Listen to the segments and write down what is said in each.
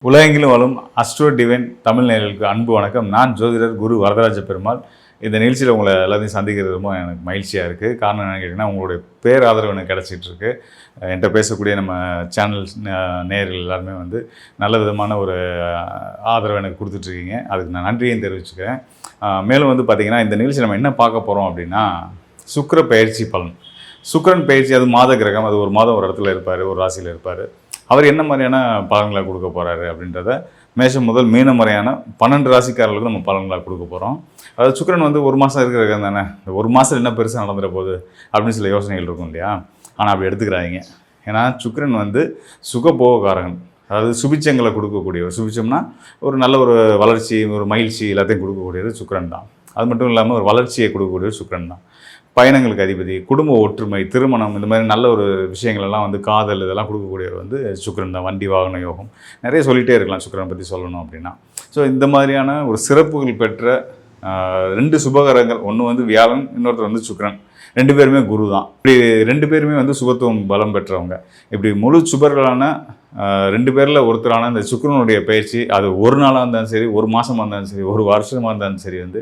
உலகெங்கிலும் வாழும் astro divine Tamil நேயர்களுக்கு அன்பு வணக்கம். நான் ஜோதிடர் குரு வரதராஜ பெருமாள். இந்த நிகழ்ச்சியில் உங்களை எல்லாத்தையும் சந்திக்கிறது ரொம்ப எனக்கு மகிழ்ச்சியாக இருக்குது. காரணம் என்னென்னு கேட்டிங்கன்னா, உங்களுடைய பேர் ஆதரவு எனக்கு கிடச்சிட்ருக்கு. என்கிட்ட பேசக்கூடிய நம்ம சேனல் நேயர்கள் எல்லாருமே வந்து நல்ல விதமான ஒரு ஆதரவு எனக்கு கொடுத்துட்ருக்கீங்க. அதுக்கு நான் நன்றியும் தெரிவிச்சுக்கிறேன். மேலும் வந்து பார்த்திங்கன்னா, இந்த நிகழ்ச்சி நம்ம என்ன பார்க்க போகிறோம் அப்படின்னா, சுக்கிர பயிற்சி பலன். சுக்கிரன் பயிற்சி அது மாத கிரகம். அது ஒரு மாதம் ஒரு இடத்துல இருப்பார், ஒரு ராசியில் இருப்பார். அவர் என்ன மாதிரியான பலன்களை கொடுக்க போகிறாரு அப்படின்றத மேஷம் முதல் மீனம் வரையான 12 ராசிக்காரர்களுக்கு நம்ம பலன்களாக கொடுக்க போகிறோம். அதாவது சுக்கிரன் வந்து ஒரு மாதம் இருக்கிற கிரகம் தானே, ஒரு மாதம் என்ன பெருசாக நடந்துட போகுது அப்படின்னு சில யோசனைகள் இருக்கும் இல்லையா. ஆனால் அப்படி எடுத்துக்கிறாங்க. ஏன்னா சுக்கிரன் வந்து சுகபோகக்காரகன். அதாவது சுபிச்சங்களை கொடுக்கக்கூடியவர். சுபிச்சம்னா ஒரு நல்ல ஒரு வளர்ச்சி, ஒரு மகிழ்ச்சி எல்லாத்தையும் கொடுக்கக்கூடியது சுக்கிரன் தான். அது மட்டும் இல்லாமல் ஒரு வளர்ச்சியை கொடுக்கக்கூடியது சுக்கிரன் தான். பயணங்களுக்கு அதிபதி, குடும்ப ஒற்றுமை, திருமணம், இந்த மாதிரி நல்ல ஒரு விஷயங்கள் எல்லாம் வந்து காதல் இதெல்லாம் கொடுக்கக்கூடியவர் வந்து சுக்கிரன் தான். வண்டி வாகன யோகம் நிறைய சொல்லிகிட்டே இருக்கலாம் சுக்கிரனை பற்றி சொல்லணும் அப்படின்னா. ஸோ இந்த மாதிரியான ஒரு சிறப்புகள் பெற்ற 2 சுபகரங்கள், ஒன்று வந்து வியாழன், இன்னொருத்தர் வந்து சுக்கிரன். 2 பேருமே குரு தான். இப்படி 2 பேருமே வந்து சுபத்துவம் பலம் பெற்றவங்க. இப்படி முழு சுபர்களான 2 பேரில் ஒருத்தரான இந்த சுக்கிரனுடைய பயிற்சி, அது ஒரு நாளாக இருந்தாலும் சரி, ஒரு மாதமாக இருந்தாலும் சரி, ஒரு வருஷமாக இருந்தாலும் சரி, வந்து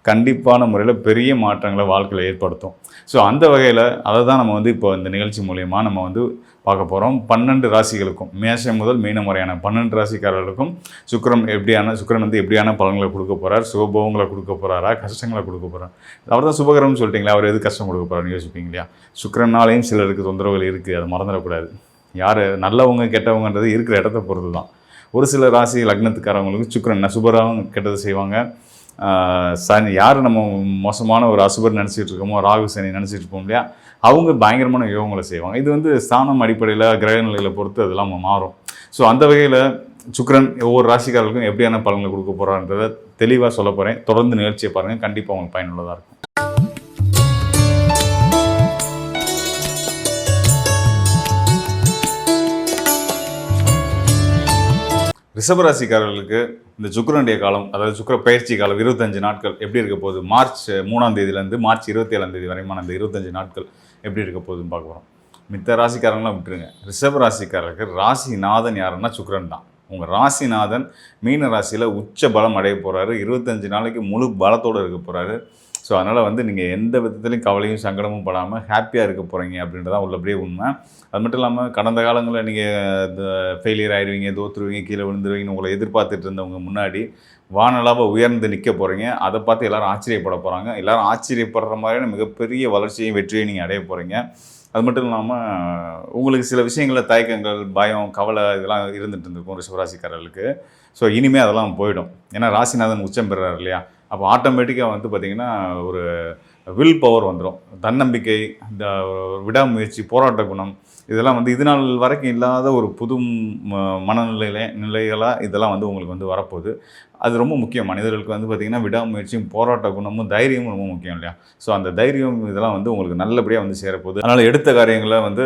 கண்டிப்பான முறையில் பெரிய மாற்றங்களை வாழ்க்கையில் ஏற்படுத்தும். ஸோ அந்த வகையில் அதை தான் நம்ம வந்து இப்போ இந்த நிகழ்ச்சி மூலயமா நம்ம வந்து பார்க்க போகிறோம். 12 ராசிகளுக்கும், மேஷம் முதல் மீனம் வரையான 12 ராசிக்காரர்களுக்கும் சுக்கிரன் வந்து எப்படியான பலன்களை கொடுக்க போகிறார், சுகபோகங்களை கொடுக்க போகிறாரா, கஷ்டங்களை கொடுக்க போகிறார். அவர் தான் சுபகரம்னு சொல்லிட்டீங்களா, அவர் எது கஷ்டம் கொடுக்க போகிறாருன்னு யோசிப்பீங்க இல்லையா. சுக்கிரனாலேயும் சிலருக்கு தொந்தரவுகள் இருக்குது, அதை மறந்துடக்கூடாது. யார் நல்லவங்க கெட்டவங்கன்றது இருக்கிற இடத்த பொறுத்து தான். ஒரு சில ராசி லக்னத்துக்காரவங்களுக்கு சுக்கிரன் சுபராகவும் கெட்டது செய்வாங்க. சனி, யார் நம்ம மோசமான ஒரு அசுபர் நினச்சிட்டு இருக்கோமோ, ராகு சனி நினச்சிட்டு இருப்போம் இல்லையா, அவங்க பயங்கரமான யோகங்களை செய்வாங்க. இது வந்து ஸ்தானம் அடிப்படையில் கிரக நிலைகளை பொறுத்து அதெல்லாம் மாறும். ஸோ அந்த வகையில் சுக்கிரன் ஒவ்வொரு ராசிக்காரர்களுக்கும் எப்படியான பலன்களை கொடுக்க போகிறான்றதை தெளிவாக சொல்ல போகிறேன். தொடர்ந்து நிகழ்ச்சியை பாருங்கள், கண்டிப்பாக உங்களுக்கு பயனுள்ளதாக இருக்கும். ரிஷபராசிக்காரர்களுக்கு இந்த சுக்கிரனுடைய காலம், அதாவது சுக்கிர பயிற்சி காலம் 25 நாட்கள் எப்படி இருக்க போகுது, மார்ச் 3ஆம் தேதியிலேருந்து மார்ச் 27ஆம் தேதி வரைமான அந்த 25 நாட்கள் எப்படி இருக்க போகுதுன்னு பார்க்க போகிறோம். மித்த ராசிக்காரங்களாம் விட்டுருங்க. ரிஷபராசிக்காரருக்கு ராசிநாதன் யாருன்னா சுக்கிரன் தான். உங்கள் ராசிநாதன் மீன ராசியில் உச்ச பலம் அடைய போகிறாரு. 25 நாளைக்கு முழு பலத்தோடு இருக்க போகிறாரு. ஸோ அதனால் வந்து நீங்கள் எந்த விதத்துலையும் கவலையும் சங்கடமும் படாமல் ஹாப்பியாக இருக்க போகிறீங்க அப்படின்றதான் உள்ளபடியே உண்மை. அது மட்டும் இல்லாமல் கடந்த காலங்களில் நீங்கள் இந்த ஃபெயிலியர் ஆகிடுவீங்க, தோற்றுருவீங்க, கீழே விழுந்துருவீங்கன்னு உங்களை எதிர்பார்த்துட்டு இருந்தவங்க முன்னாடி வானளாக உயர்ந்து நிற்க போகிறீங்க. அதை பார்த்து எல்லோரும் ஆச்சரியப்பட போகிறாங்க. எல்லோரும் ஆச்சரியப்படுற மாதிரியான மிகப்பெரிய வளர்ச்சியையும் வெற்றியை நீங்கள் அடைய போகிறீங்க. அது மட்டும் இல்லாமல் உங்களுக்கு சில விஷயங்களில் தயக்கங்கள், பயம், கவலை இதெல்லாம் இருந்துகிட்டு இருந்திருக்கும் ரிஷபராசிக்காரர்களுக்கு. ஸோ இனிமேல் அதெல்லாம் போயிடும். ஏன்னா ராசிநாதன் உச்சம் பெறுறாரு இல்லையா. அப்போ ஆட்டோமேட்டிக்காக வந்து பார்த்திங்கன்னா ஒரு வில் பவர் வந்துடும். தன்னம்பிக்கை, இந்த விடாமுயற்சி, போராட்ட குணம், இதெல்லாம் வந்து இது நாள் வரைக்கும் இல்லாத ஒரு புது நிலைகளாக இதெல்லாம் வந்து உங்களுக்கு வந்து வரப்போகுது. அது ரொம்ப முக்கியம். மனிதர்களுக்கு வந்து பார்த்திங்கன்னா விடாமுயற்சியும் போராட்ட குணமும் தைரியமும் ரொம்ப முக்கியம் இல்லையா. ஸோ அந்த தைரியம் இதெல்லாம் வந்து உங்களுக்கு நல்லபடியாக வந்து சேரப்போகுது. அதனால் எடுத்த காரியங்களை வந்து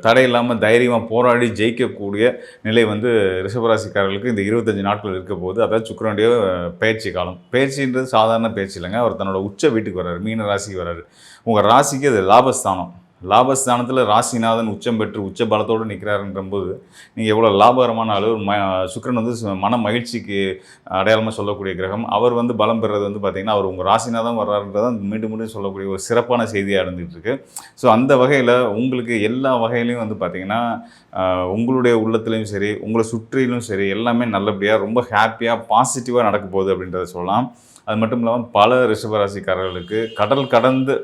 தடையில்லாமல் தைரியமாக போராடி ஜெயிக்கக்கூடிய நிலை வந்து ரிஷபராசிக்காரர்களுக்கு இந்த 25 நாட்கள் இருக்க போகுது. அதாவது சுக்கிரனுடைய பயிற்சி காலம். பயிற்சின்றது சாதாரண பயிற்சி இல்லைங்க. அவர் தன்னோட உச்ச வீட்டுக்கு வர்றாரு, மீன ராசிக்கு வர்றாரு. உங்கள் ராசிக்கு அது லாபஸ்தானம். லாபஸ்தானத்தில் ராசிநாதன் உச்சம் பெற்று உச்ச பலத்தோடு நிற்கிறாருன்றபோது நீங்கள் எவ்வளோ லாபகரமான அளவு சுக்கிரன் வந்து மன மகிழ்ச்சிக்கு அடையாளமாக சொல்லக்கூடிய கிரகம். அவர் வந்து பலம் பெறுறது வந்து பார்த்திங்கன்னா அவர் உங்கள் ராசிநாதன் வர்றாருன்றதை மீண்டும் மீண்டும் சொல்லக்கூடிய ஒரு சிறப்பான செய்தியாக இருந்துகிட்ருக்கு. ஸோ அந்த வகையில் உங்களுக்கு எல்லா வகையிலையும் வந்து பார்த்திங்கன்னா உங்களுடைய உள்ளத்துலேயும் சரி, உங்களை சுற்றிலும் சரி, எல்லாமே நல்லபடியாக ரொம்ப ஹாப்பியாக பாசிட்டிவாக நடக்க போகுது அப்படின்றத சொல்லலாம். அது மட்டும் இல்லாமல் பல ரிஷபராசிக்காரர்களுக்கு கடல் கடந்து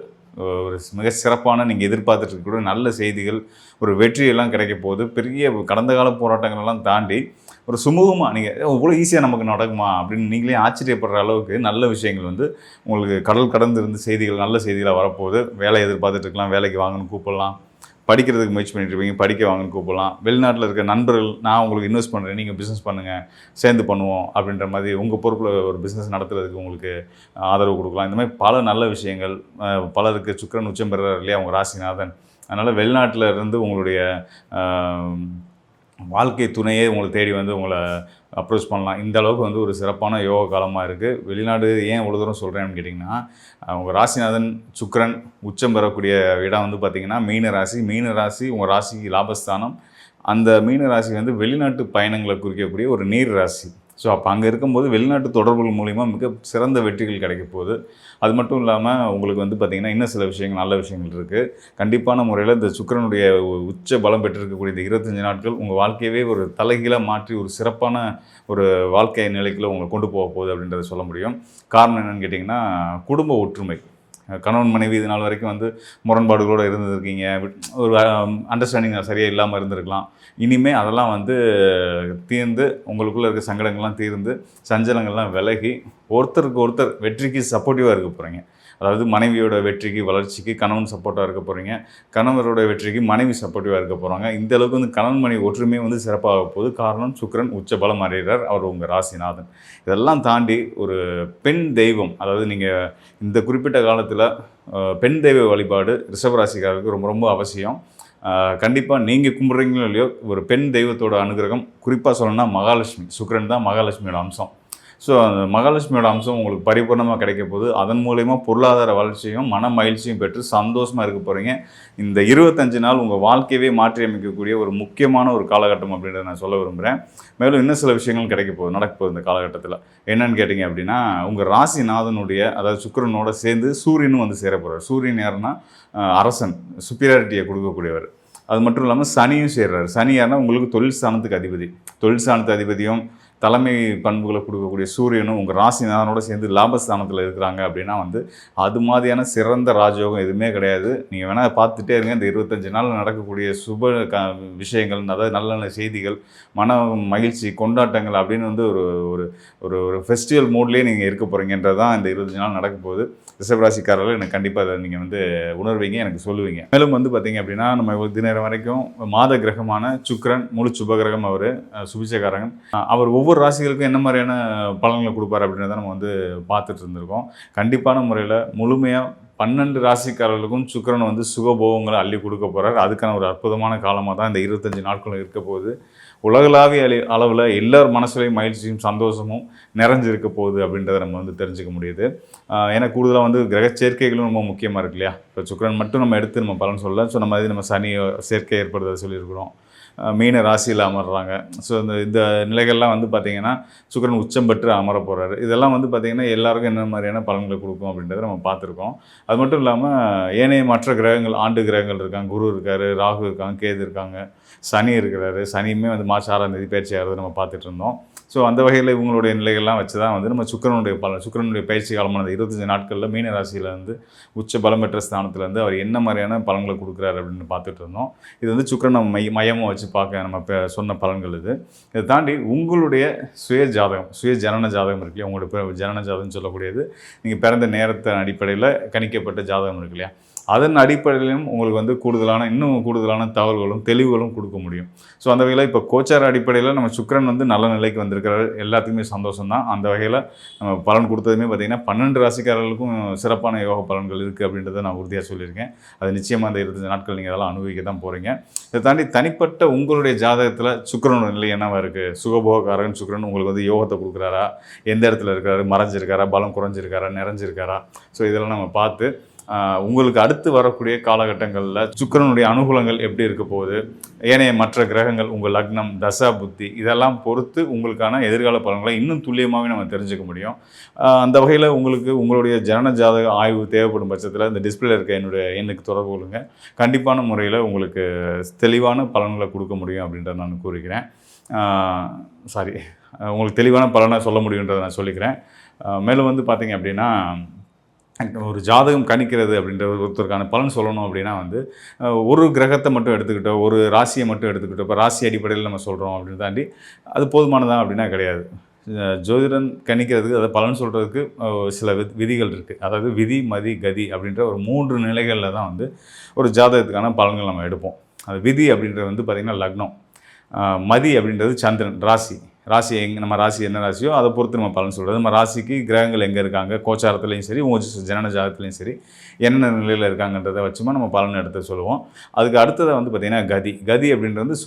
ஒரு மிக சிறப்பான நீங்கள் எதிர்பார்த்துட்டு இருக்கக்கூடிய நல்ல செய்திகள், ஒரு வெற்றியெல்லாம் கிடைக்க போகுது. பெரிய கடந்த கால போராட்டங்களெல்லாம் தாண்டி ஒரு சுமூகமாக நீங்கள் இவ்வளோ ஈஸியாக நமக்கு நடக்குமா அப்படின்னு நீங்களே ஆச்சரியப்படுற அளவுக்கு நல்ல விஷயங்கள் வந்து உங்களுக்கு கடல் கடந்து இருந்து செய்திகள், நல்ல செய்திகளாக வரப்போகுது. வேலை எதிர்பார்த்துட்டு இருக்கலாம், வேலைக்கு வாங்கன்னு கூப்பிடலாம். படிக்கிறதுக்கு முயற்சி பண்ணிட்டு இருப்பீங்க, படிக்க வாங்கன்னு கூப்பிடலாம். வெளிநாட்டில் இருக்க நண்பர்கள், நான் உங்களுக்கு இன்வெஸ்ட் பண்ணுறேன், நீங்கள் பிஸ்னஸ் பண்ணுங்கள், சேர்ந்து பண்ணுவோம் அப்படின்ற மாதிரி உங்கள் பொறுப்பில் ஒரு பிஸ்னஸ் நடத்துறதுக்கு உங்களுக்கு ஆதரவு கொடுக்கலாம். இந்த மாதிரி பல நல்ல விஷயங்கள். பலருக்கு சுக்கிரன் உச்சம் பெறுறார் இல்லையா உங்கள் ராசிநாதன். அதனால் வெளிநாட்டில் இருந்து உங்களுடைய வாழ்க்கை துணையே உங்களை தேடி வந்து உங்களை அப்ரோச் பண்ணலாம். இந்த அளவுக்கு வந்து ஒரு சிறப்பான யோக காலமாக இருக்குது. வெளிநாடு ஏன் இவ்வளோ தூரம் சொல்கிறேன்னு கேட்டிங்கன்னா, உங்கள் ராசிநாதன் சுக்கிரன் உச்சம் பெறக்கூடிய இடம் வந்து பார்த்திங்கன்னா மீன ராசி. மீன ராசி உங்கள் ராசிக்கு லாபஸ்தானம். அந்த மீன ராசி வந்து வெளிநாட்டு பயணங்களை குறிக்கக்கூடிய ஒரு நீர் ராசி. ஸோ அப்போ அங்கே இருக்கும்போது வெளிநாட்டு தொடர்புகள் மூலிமா மிக சிறந்த வெற்றிகள் கிடைக்க போகுது. அது மட்டும் இல்லாமல் உங்களுக்கு வந்து பார்த்திங்கன்னா இன்னும் சில விஷயங்கள், நல்ல விஷயங்கள் இருக்குது. கண்டிப்பான முறையில் இந்த சுக்கிரனுடைய உச்ச பலம் பெற்றிருக்கக்கூடிய இந்த 25 நாட்கள் உங்கள் வாழ்க்கையவே ஒரு தலைகீழாக மாற்றி ஒரு சிறப்பான ஒரு வாழ்க்கை நிலைக்குள்ள உங்களை கொண்டு போக போகுது அப்படின்றத சொல்ல முடியும். காரணம் என்னென்னு கேட்டிங்கன்னா, குடும்ப ஒற்றுமை. கணவன் மனைவி இது நாள் வரைக்கும் வந்து முரண்பாடுகளோடு இருந்திருக்கீங்க, ஒரு அண்டர்ஸ்டாண்டிங் சரியாக இல்லாமல் இருந்திருக்கலாம். இனிமேல் அதெல்லாம் வந்து தீர்ந்து, உங்களுக்குள்ளே இருக்க சங்கடங்கள்லாம் தீர்ந்து, சஞ்சலங்கள்லாம் விலகி, ஒருத்தருக்கு ஒருத்தர் வெற்றிக்கு சப்போர்ட்டிவாக இருக்க போகிறீங்க. அதாவது மனைவியோட வெற்றிக்கு, வளர்ச்சிக்கு கணவன் சப்போர்ட்டாக இருக்க போகிறீங்க. கணவரோட வெற்றிக்கு மனைவி சப்போர்ட்டிவாக இருக்க போகிறாங்க. இந்த அளவுக்கு வந்து கணவன் மனைவி ஒற்றுமையை வந்து சிறப்பாக போகுது. காரணம், சுக்கிரன் உச்ச பலம் அடைகிறார். அவர் உங்கள் ராசிநாதன். இதெல்லாம் தாண்டி ஒரு பெண் தெய்வம், அதாவது நீங்கள் இந்த குறிப்பிட்ட காலத்தில் பெண் தெய்வ வழிபாடு ரிஷபராசிக்காரருக்கு ரொம்ப ரொம்ப அவசியம். கண்டிப்பாக நீங்கள் கும்பிட்றீங்களோ இல்லையோ, ஒரு பெண் தெய்வத்தோட அனுகிரகம், குறிப்பாக சொல்லணும்னா மகாலட்சுமி. சுக்கிரன் தான் மகாலட்சுமியோட அம்சம். ஸோ அந்த மகாலட்சுமியோட அம்சம் உங்களுக்கு பரிபூர்ணமாக கிடைக்க போது. அதன் மூலயமா பொருளாதார வளர்ச்சியும் மன மகிழ்ச்சியும் பெற்று சந்தோஷமாக இருக்க போகிறீங்க. இந்த 25 நாள் உங்கள் வாழ்க்கையவே மாற்றி அமைக்கக்கூடிய ஒரு முக்கியமான ஒரு காலகட்டம் அப்படின்றத நான் சொல்ல விரும்புகிறேன். மேலும் இன்னும் சில விஷயங்கள் கிடைக்க போகுது, நடக்க போகுது இந்த காலகட்டத்தில். என்னன்னு கேட்டிங்க அப்படின்னா, உங்கள் ராசிநாதனுடைய, அதாவது சுக்கிரனோட சேர்ந்து சூரியனும் வந்து சேர போகிறார். சூரியன் யாருன்னா அரசன், சுப்பீரியாரிட்டியை கொடுக்கக்கூடியவர். அது மட்டும் இல்லாமல் சனியும் சேர்றாரு. சனி யாருன்னா உங்களுக்கு தொழில் ஸ்தானத்துக்கு அதிபதி. தொழில் ஸ்தானத்து அதிபதியும் தலைமை பண்புகளை கொடுக்கக்கூடிய சூரியனும் உங்கள் ராசிநாதனோடு சேர்ந்து லாபஸ்தானத்தில் இருக்கிறாங்க அப்படின்னா வந்து அது மாதிரியான சிறந்த ராஜயோகம் எதுவுமே கிடையாது. நீங்கள் வேணால் பார்த்துட்டே இருங்க. இந்த 25 நாள் நடக்கக்கூடிய சுப விஷயங்கள், அதாவது நல்ல நல்ல செய்திகள், மன மகிழ்ச்சி, கொண்டாட்டங்கள் அப்படின்னு வந்து ஒரு ஒரு ஒரு ஃபெஸ்டிவல் மூட்லேயே நீங்கள் இருக்க போகிறீங்கன்றது தான் இந்த 25 நாள் நடக்க போகுது. ரிஷபராசிக்காரர்கள் எனக்கு கண்டிப்பாக அதை நீங்கள் வந்து உணர்வீங்க, எனக்கு சொல்லுவீங்க. மேலும் வந்து பார்த்திங்க அப்படின்னா, நம்ம இது நேரம் வரைக்கும் மாத கிரகமான சுக்கிரன் முழு சுபகிரகம், அவர் சுபிச்சகாரகன். அவர் ஒவ்வொரு ராசிகளுக்கும் என்ன மாதிரியான பலன்களை கொடுப்பார் அப்படின்றத நம்ம வந்து பார்த்துட்டு இருந்திருக்கோம். கண்டிப்பான முறையில் முழுமையாக 12 ராசிக்காரர்களுக்கும் சுக்கிரன் வந்து சுகபோகங்களை அள்ளி கொடுக்க போகிறார். அதுக்கான ஒரு அற்புதமான காலமாக தான் இந்த 25 நாட்களும் இருக்க போகுது. உலகளாவிய அளவில் எல்லார் மனசுலையும் மகிழ்ச்சியும் சந்தோஷமும் நிறைஞ்சிருக்க போகுது அப்படின்றத நம்ம வந்து தெரிஞ்சுக்க முடியுது. ஏன்னா கூடுதலாக வந்து கிரக சேர்க்கைகளும் ரொம்ப முக்கியமாக இருக்கு இல்லையா? இப்போ சுக்கிரன் மட்டும் நம்ம எடுத்து நம்ம பலன் சொல்ல சொன்ன மாதிரி நம்ம சனி சேர்க்கை ஏற்படுறதை சொல்லியிருக்கிறோம். மீன ராசியில் அமர்றாங்க. ஸோ இந்த நிலைகள்லாம் வந்து பார்த்திங்கன்னா சுக்கிரன் உச்சம் பெற்று அமர போகிறாரு. இதெல்லாம் வந்து பார்த்திங்கன்னா எல்லாருக்கும் என்ன மாதிரியான பலன்களை கொடுக்கும் அப்படின்றத நம்ம பார்த்துருக்கோம். அது மட்டும் இல்லாமல் ஏனைய மற்ற கிரகங்கள், ஆண்டு கிரகங்கள் இருக்காங்க. குரு இருக்கார், ராகு இருக்காங்க, கேது இருக்காங்க, சனி இருக்கிறாரு. சனியுமே வந்து மார்ச் 6ஆம் தேதி பயிற்சி ஆகிறது நம்ம பார்த்துட்டு இருந்தோம். ஸோ அந்த வகையில் இவங்களுடைய நிலைகள்லாம் வச்சு தான் வந்து நம்ம சுக்கிரனுடைய பயிற்சி காலமான 25 நாட்களில் மீன ராசியில் வந்து உச்ச பலம் பெற்ற ஸ்தானத்துலேருந்து அவர் என்ன மாதிரியான பலன்களை கொடுக்குறாரு அப்படின்னு பார்த்துட்டு இருந்தோம். இது வந்து சுக்கிரனை மையமாக வச்சு பார்க்க நம்ம சொன்ன பலன்கள் இது. இதை தாண்டி உங்களுடைய சுய ஜனன ஜாதகம் இருக்கு இல்லையா? உங்களுடைய ஜனன ஜாதகம் சொல்லக்கூடியது நீங்கள் பிறந்த நேரத்தின் அடிப்படையில் கணிக்கப்பட்ட ஜாதகம் இருக்கு இல்லையா? அதன் அடிப்படையிலும் உங்களுக்கு வந்து இன்னும் கூடுதலான தகவல்களும் தெளிவுகளும் கொடுக்க முடியும். ஸோ அந்த வகையில் இப்போ கோச்சார அடிப்படையில் நம்ம சுக்கிரன் வந்து நல்ல நிலைக்கு வந்திருக்கிறாரு. எல்லாத்துக்குமே சந்தோஷம் தான். அந்த வகையில் நம்ம பலன் கொடுத்ததுமே பார்த்திங்கன்னா 12 ராசிக்காரர்களுக்கும் சிறப்பான யோக பலன்கள் இருக்குது அப்படின்றத நான் உறுதியாக சொல்லியிருக்கேன். அது நிச்சயமாக அந்த 25 நாட்கள் நீங்கள் அதெல்லாம் அனுபவிக்க தான் போகிறீங்க. இதை தாண்டி தனிப்பட்ட உங்களுடைய ஜாதகத்தில் சுக்கிரனோட நிலை என்னவாக இருக்குது? சுகபோகக்காரன் சுக்கிரன் உங்களுக்கு வந்து யோகத்தை கொடுக்குறாரா? எந்த இடத்துல இருக்கிறாரு? மறைஞ்சிருக்காரா? பலம் குறைஞ்சிருக்காரா? நிறைஞ்சிருக்காரா? ஸோ இதெல்லாம் நம்ம பார்த்து உங்களுக்கு அடுத்து வரக்கூடிய காலகட்டங்களில் சுக்கிரனுடைய அனுகூலங்கள் எப்படி இருக்க போகுது, ஏனைய மற்ற கிரகங்கள், உங்கள் லக்னம், தசா புத்தி, இதெல்லாம் பொறுத்து உங்களுக்கான எதிர்கால பலன்களை இன்னும் துல்லியமாகவே நம்ம தெரிஞ்சுக்க முடியும். அந்த வகையில் உங்களுக்கு உங்களுடைய ஜனன ஜாதக ஆய்வு தேவைப்படும் பட்சத்தில் இந்த டிஸ்பிளே இருக்க என்னுடைய எண்ணுக்கு தொடர்பு கொள்ளுங்க. கண்டிப்பான முறையில் உங்களுக்கு தெளிவான பலன்களை கொடுக்க முடியும் அப்படின்றத நான் கூறுகிறேன். உங்களுக்கு தெளிவான பலனை சொல்ல முடியுன்றதை நான் சொல்லிக்கிறேன். மேலும் வந்து பார்த்திங்க அப்படின்னா, ஒரு ஜாதகம் கணிக்கிறது அப்படின்ற ஒருத்தருக்கான பலன் சொல்லணும் அப்படின்னா வந்து ஒரு கிரகத்தை மட்டும் எடுத்துக்கிட்டோம், ஒரு ராசியை மட்டும் எடுத்துக்கிட்டோம். இப்போ ராசி அடிப்படையில் நம்ம சொல்கிறோம் அப்படின்னு தாண்டி அது போதுமானதான் அப்படின்னா கிடையாது. ஜோதிடன் கணிக்கிறதுக்கு, அதை பலன் சொல்கிறதுக்கு சில விதிகள் இருக்குது. அதாவது விதி, மதி, கதி அப்படின்ற ஒரு 3 நிலைகளில் தான் வந்து ஒரு ஜாதகத்துக்கான பலன்கள் நம்ம எடுப்போம். அது விதி அப்படின்றது வந்து பார்த்திங்கன்னா லக்னம், மதி அப்படின்றது சந்திரன், ராசி நம்ம ராசி என்ன ராசியோ அதை பொறுத்து நம்ம பலன் சொல்கிறது. நம்ம ராசிக்கு கிரகங்கள் எங்கே இருக்காங்க, கோச்சாரத்துலேயும் சரி, உங்கள் ஜனன ஜாதகத்துலேயும் சரி, என்னென்ன நிலையில் இருக்காங்கன்றதை வச்சுமா நம்ம பலன் எடுத்து சொல்லுவோம். அதுக்கு அடுத்ததை வந்து பார்த்திங்கன்னா கதி அப்படின்றது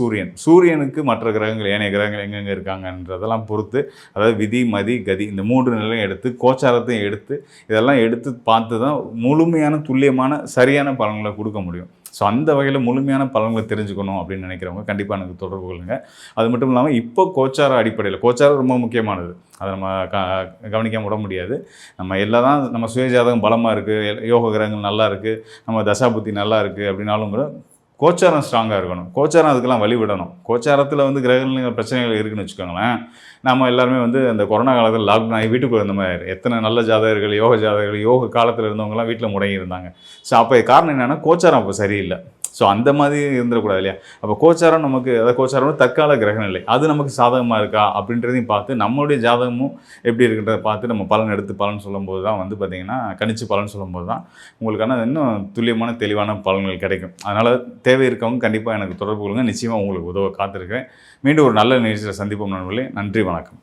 சூரியனுக்கு மற்ற கிரகங்கள், ஏனைய கிரகங்கள் எங்கெங்கே இருக்காங்கன்றதெல்லாம் பொறுத்து, அதாவது விதி, மதி, கதி இந்த 3 நிலையும் எடுத்து, கோச்சாரத்தையும் எடுத்து, இதெல்லாம் எடுத்து பார்த்து தான் முழுமையான துல்லியமான சரியான பலன்களை கொடுக்க முடியும். ஸோ அந்த வகையில் முழுமையான பலன்களை தெரிஞ்சுக்கணும் அப்படின்னு நினைக்கிறவங்க கண்டிப்பாக எனக்கு தொடர்பு கொள்ளுங்க. அது மட்டும் இல்லாமல் இப்போ கோச்சார அடிப்படையில் கோச்சாரம் ரொம்ப முக்கியமானது, அதை நம்ம கவனிக்காம விட முடியாது. நம்ம எல்லாம் தான் நம்ம சுயஜாதகம் பலமாக இருக்குது, யோக கிரகங்கள் நல்லா இருக்குது, நம்ம தசாபுத்தி நல்லா இருக்குது அப்படின்னாலும் கூட கோச்சாரம் ஸ்ட்ராங்காக இருக்கணும். கோச்சாரம் அதுக்கெல்லாம் வழிவிடணும். கோச்சாரத்தில் வந்து கிரகங்கள் பிரச்சனைகள் இருக்குதுன்னு வச்சுக்கோங்களேன். நம்ம எல்லாருமே வந்து அந்த கொரோனா காலத்தில் லாக்டவுன் ஆகி வீட்டுக்குள்ளே இருந்த மாதிரி எத்தனை நல்ல ஜாதகர்கள், யோக காலத்தில் இருந்தவங்கலாம் வீட்டில் முடங்கி இருந்தாங்க. ஸோ அப்போ காரணம் என்னென்னா கோச்சாரம் அப்போ சரியில்லை. ஸோ அந்த மாதிரி இருந்துடக்கூடாது இல்லையா? அப்போ கோச்சாரம் நமக்கு, அதாவது கோச்சாரம் தற்கால கிரகநிலை, அது நமக்கு சாதகமாக இருக்கா அப்படின்றதையும் பார்த்து நம்மளுடைய ஜாதகமும் எப்படி இருக்குன்றதை பார்த்து நம்ம பலன் எடுத்து பலன் சொல்லும்போது தான் வந்து பார்த்திங்கன்னா, கணிச்சு பலன் சொல்லும்போது தான் உங்களுக்கான இன்னும் துல்லியமான தெளிவான பலன்கள் கிடைக்கும். அதனால் தேவை இருக்கவங்க கண்டிப்பாக எனக்கு தொடர்பு கொள்ளுங்கள். நிச்சயமாக உங்களுக்கு உதவ காத்திருக்கிறேன். மீண்டும் ஒரு நல்ல நிகழ்ச்சியில் சந்திப்போம் நண்பர்களே. நன்றி, வணக்கம்.